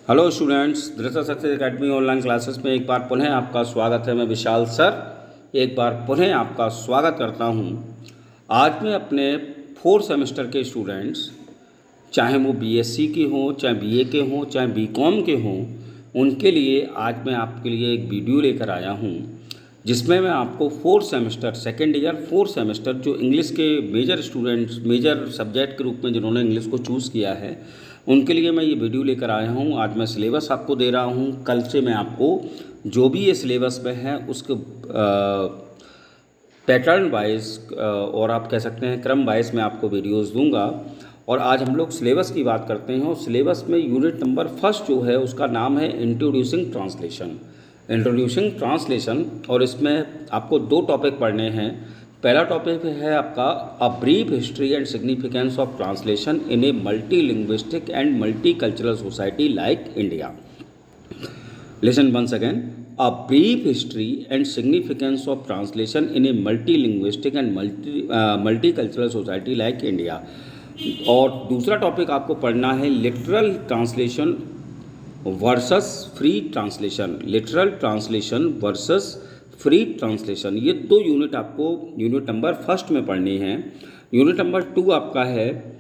Hello students, दृढ़ता success academy online classes में एक बार पुनः आपका स्वागत है। मैं विशाल सर एक बार पुनः आपका स्वागत करता हूं। आज मैं अपने 4 सेमेस्टर के स्टूडेंट्स, चाहे वो बीएससी के हों, चाहे बीए के हों, चाहे बीकॉम के हों, उनके लिए आज मैं आपके लिए एक वीडियो लेकर आया हूं, जिसमें मैं आपको 4 सेमेस्टर सेकेंड ईयर 4 सेमेस्टर जो इंग्लिश के मेजर स्टूडेंट्स, मेजर सब्जेक्ट के रूप में जिन्होंने इंग्लिश को चूज़ किया है, उनके लिए मैं ये वीडियो लेकर आया हूँ। आज मैं सिलेबस आपको दे रहा हूँ। कल से मैं आपको जो भी ये सिलेबस में है उसके पैटर्न वाइज और आप कह सकते हैं क्रम वाइज मैं आपको वीडियोस दूंगा। और आज हम लोग सिलेबस की बात करते हैं और सिलेबस में यूनिट नंबर फर्स्ट जो है उसका नाम है इंट्रोड्यूसिंग ट्रांसलेशन। और इसमें आपको 2 टॉपिक पढ़ने हैं। पहला टॉपिक है आपका a brief history and significance of translation in a multi linguistic and multi cultural society like India. Listen once again, a brief history and significance of translation in a multi linguistic and multi cultural society like India. और दूसरा topic आपको पढ़ना है literal translation versus free translation. Literal translation versus free translation, ये 2 unit आपको unit number first में पढ़नी है। यूनिट नंबर 2 आपका है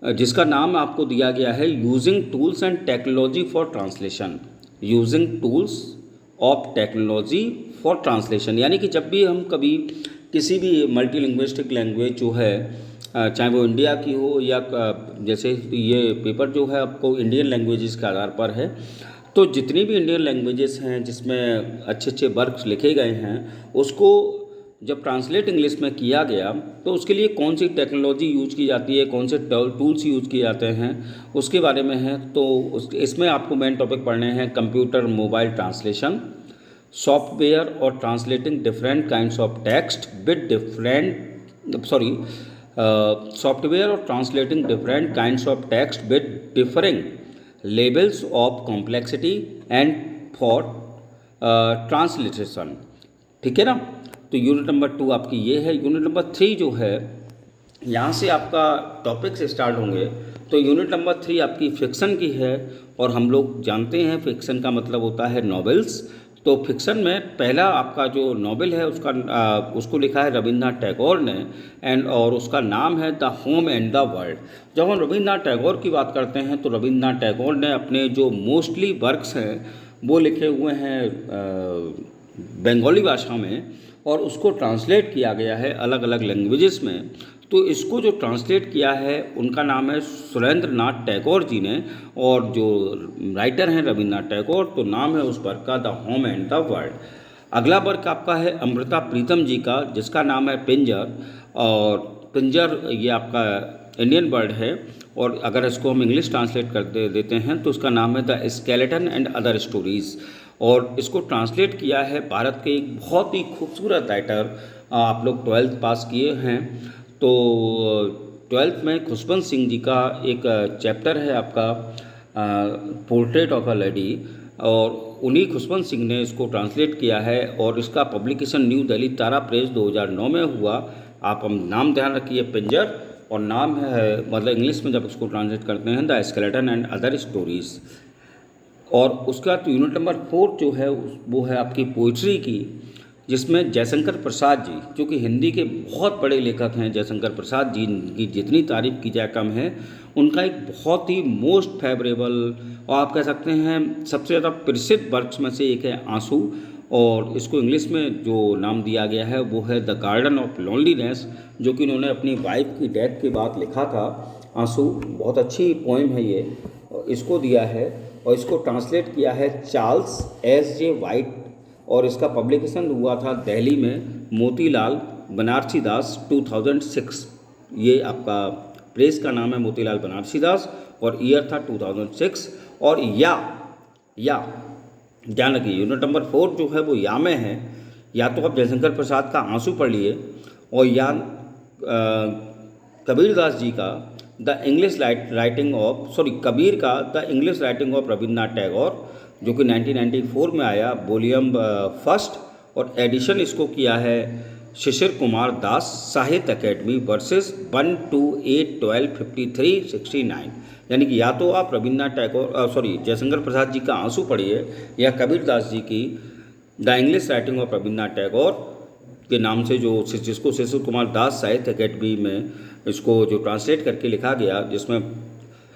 जिसका नाम आपको दिया गया है using tools and technology for translation. Using tools of technology for translation, यानी कि जब भी हम कभी किसी भी मल्टी लिंग्विस्टिक लैंग्वेज जो है, चाहे वो इंडिया की हो या जैसे ये पेपर जो है आपको इंडियन लैंग्वेजेस के आधार पर है, तो जितनी भी इंडियन लैंग्वेजेस हैं जिसमें अच्छे अच्छे वर्क्स लिखे गए हैं, उसको जब ट्रांसलेट इंग्लिश में किया गया तो उसके लिए कौन सी टेक्नोलॉजी यूज की जाती है, कौन से टूल्स यूज किए जाते हैं, उसके बारे में है। तो इसमें आपको मेन टॉपिक पढ़ने हैं कंप्यूटर मोबाइल ट्रांसलेशन, सॉफ्टवेयर और translating different kinds of text with software और translating different kinds of text with differing levels of complexity and for translation. ठीक है ना। तो यूनिट नंबर 2 आपकी ये है। यूनिट नंबर 3 जो है, यहाँ से आपका टॉपिक से स्टार्ट होंगे। तो यूनिट नंबर 3 आपकी फिक्सन की है, और हम लोग जानते हैं फिक्सन का मतलब होता है नॉवेल्स। तो फिक्सन में पहला आपका जो नॉवेल है उसको लिखा है रविंद्रनाथ टैगोर ने, और उसका नाम है the home and the world. जब हम रविंद्रनाथ टैगोर की बात करते हैं तो रविंद्रनाथ टैगोर ने अपने जो मोस्टली वर्क्स हैं वो लिखे हुए हैं बंगाली भाषा में, और उसको ट्रांसलेट किया गया है अलग अलग लैंग्वेजेस में। तो इसको जो ट्रांसलेट किया है उनका नाम है सुरेंद्रनाथ टैगोर जी ने, और जो राइटर हैं रविंद्रनाथ टैगोर, तो नाम है उस वर्क का the home and the world. अगला वर्क आपका है अमृता प्रीतम जी का, जिसका नाम है पिंजर। और पिंजर ये आपका इंडियन वर्ड है, और अगर इसको हम इंग्लिश ट्रांसलेट कर देते हैं तो उसका नाम है the skeleton and other stories. और इसको ट्रांसलेट किया है भारत के एक बहुत ही खूबसूरत राइटर, आप लोग 12th पास किए हैं तो 12th में खुशवंत सिंह जी का एक चैप्टर है आपका पोर्ट्रेट ऑफ अ लेडी, और उन्हीं खुशवंत सिंह ने इसको ट्रांसलेट किया है। और इसका पब्लिकेशन न्यू दिल्ली तारा प्रेस 2009 में हुआ। आप हम नाम ध्यान रखिए पिंजर, और नाम है मतलब इंग्लिश में जब उसको ट्रांसलेट करते हैं the skeleton and other stories. और उसका तो यूनिट नंबर 4 जो है वो है आपकी पोइट्री की, जिसमें जयशंकर प्रसाद जी, जो कि हिंदी के बहुत बड़े लेखक हैं, जयशंकर प्रसाद जी की जितनी तारीफ की जाए कम है। उनका एक बहुत ही मोस्ट फेवरेबल और आप कह सकते हैं सबसे ज़्यादा प्रसिद्ध वर्क्स में से एक है आंसू, और इसको इंग्लिश में जो नाम दिया गया है वो है द गार्डन ऑफ लोनलीनेस, जो कि उन्होंने अपनी वाइफ की डेथ के बाद लिखा था। आंसू बहुत अच्छी पोइम है ये, इसको दिया है, और इसको ट्रांसलेट किया है चार्ल्स S.J. वाइट, और इसका पब्लिकेशन हुआ था दिल्ली में मोतीलाल बनारसी दास 2006। ये आपका प्रेस का नाम है मोतीलाल बनारसी दास, और ईयर था 2006। और या ध्यान रखिए यूनिट नंबर 4 जो है वो या में है। या तो आप जयशंकर प्रसाद का आंसू पढ़ लिए, और या कबीर दास जी का the English writing of Kabir का the English writing of Rabindranath Tagore, जो कि 1994 में आया वॉल्यूम 1, और एडिशन इसको किया है शिशिर कुमार दास साहित्य अकेडमी वर्सेस 128125369। यानी कि या तो आप रविन्द्रनाथ टैगोर जयशंकर प्रसाद जी का आंसू पढ़िए, या कबीरदास जी की the English writing of Rabindranath Tagore के नाम से जिसको शिशिर कुमार दास साहित्य अकेडमी में इसको जो ट्रांसलेट करके लिखा गया, जिसमें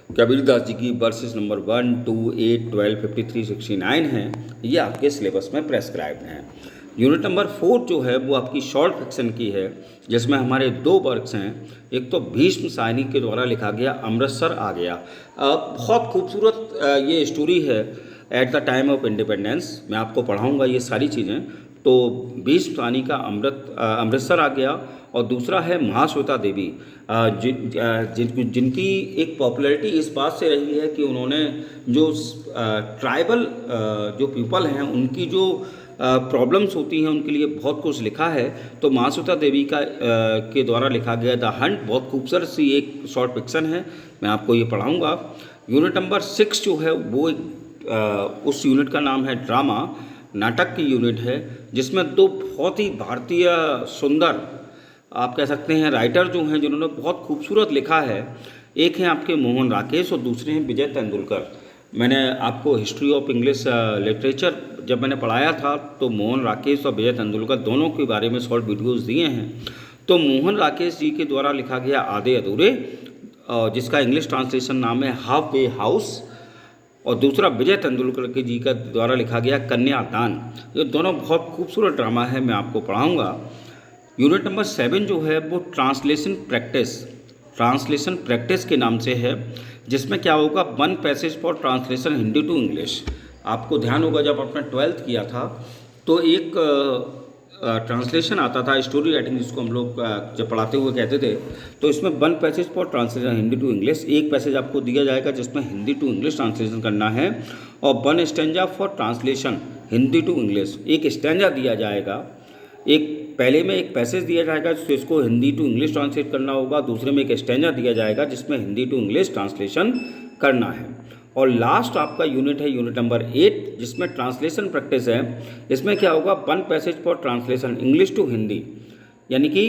कबीरदास जी की वर्सेस नंबर 1, 2, 8, 12, 53, 69 हैं, ये आपके सिलेबस में प्रेस्क्राइब्ड हैं। यूनिट नंबर 4 जो है वो आपकी शॉर्ट फिक्शन की है, जिसमें हमारे 2 वर्क्स हैं। एक तो भीष्म साहनी के द्वारा लिखा गया अमृतसर आ गया। बहुत खूबसूरत ये स्टोरी है at the time of independence. मैं आपको पढ़ाऊँगा ये सारी चीज़ें। तो भीष्म साहनी का अमृतसर आ गया, और दूसरा है महाश्वेता देवी, जिनकी एक पॉपुलैरिटी इस बात से रही है कि उन्होंने जो ट्राइबल जो पीपल हैं उनकी जो प्रॉब्लम्स होती हैं उनके लिए बहुत कुछ लिखा है। तो महाश्वेता देवी के द्वारा लिखा गया द हंट बहुत खूबसूरत सी एक शॉर्ट फिक्शन है, मैं आपको ये पढ़ाऊँगा। यूनिट नंबर 6 जो है वो उस यूनिट का नाम है ड्रामा, नाटक की यूनिट है, जिसमें 2 बहुत ही भारतीय सुंदर आप कह सकते हैं राइटर जो हैं, जिन्होंने बहुत खूबसूरत लिखा है। एक हैं आपके मोहन राकेश और दूसरे हैं विजय तेंदुलकर। मैंने आपको हिस्ट्री ऑफ इंग्लिश लिटरेचर जब मैंने पढ़ाया था तो मोहन राकेश और विजय तेंदुलकर दोनों के बारे में शॉर्ट वीडियोज़ दिए हैं। तो मोहन राकेश जी के द्वारा लिखा गया आधे अधूरे, जिसका इंग्लिश ट्रांसलेशन नाम है हाफ वे हाउस, और दूसरा विजय तेंदुलकर के जी का द्वारा लिखा गया कन्यादान। ये दोनों बहुत खूबसूरत ड्रामा है, मैं आपको पढ़ाऊँगा। यूनिट नंबर 7 जो है वो ट्रांसलेशन प्रैक्टिस के नाम से है, जिसमें क्या होगा 1 passage for translation Hindi to English. आपको ध्यान होगा जब आपने 12th किया था तो एक ट्रांसलेशन आता था स्टोरी राइटिंग, जिसको हम लोग जब पढ़ाते हुए कहते थे। तो इसमें 1 passage for translation Hindi to English, एक पैसेज आपको दिया जाएगा जिसमें हिंदी टू इंग्लिश ट्रांसलेशन करना है, और 1 stanza for translation Hindi to English, एक स्टैंजा दिया जाएगा। एक पहले में एक पैसेज दिया जाएगा जिसको हिंदी टू इंग्लिश ट्रांसलेट करना होगा, दूसरे में एक स्टैंजा दिया जाएगा जिसमें हिंदी टू इंग्लिश ट्रांसलेशन करना है। और लास्ट आपका यूनिट है यूनिट नंबर 8, जिसमें ट्रांसलेशन प्रैक्टिस है। इसमें क्या होगा 1 passage for translation English to Hindi, यानी कि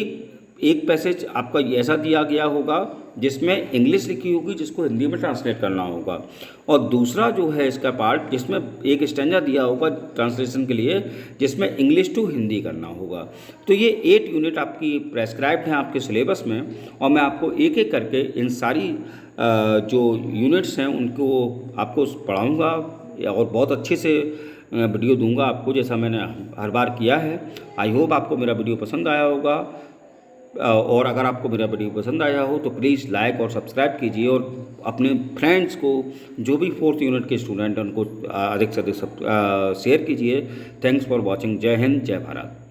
एक पैसेज आपका ऐसा दिया गया होगा जिसमें इंग्लिश लिखी होगी जिसको हिंदी में ट्रांसलेट करना होगा, और दूसरा जो है इसका पार्ट जिसमें एक स्टैंजा दिया होगा ट्रांसलेशन के लिए जिसमें इंग्लिश टू हिंदी करना होगा। तो ये 8 यूनिट आपकी प्रेस्क्राइब्ड हैं आपके सिलेबस में, और मैं आपको एक एक करके इन सारी जो यूनिट्स हैं उनको आपको पढ़ाऊँगा और बहुत अच्छे से वीडियो दूंगा आपको, जैसा मैंने हर बार किया है। आई होप आपको मेरा वीडियो पसंद आया होगा, और अगर आपको मेरा वीडियो पसंद आया हो तो प्लीज़ लाइक और सब्सक्राइब कीजिए, और अपने फ्रेंड्स को जो भी 4th यूनिट के स्टूडेंट हैं उनको अधिक से अधिक शेयर कीजिए। Thanks for watching. जय हिंद, जय भारत।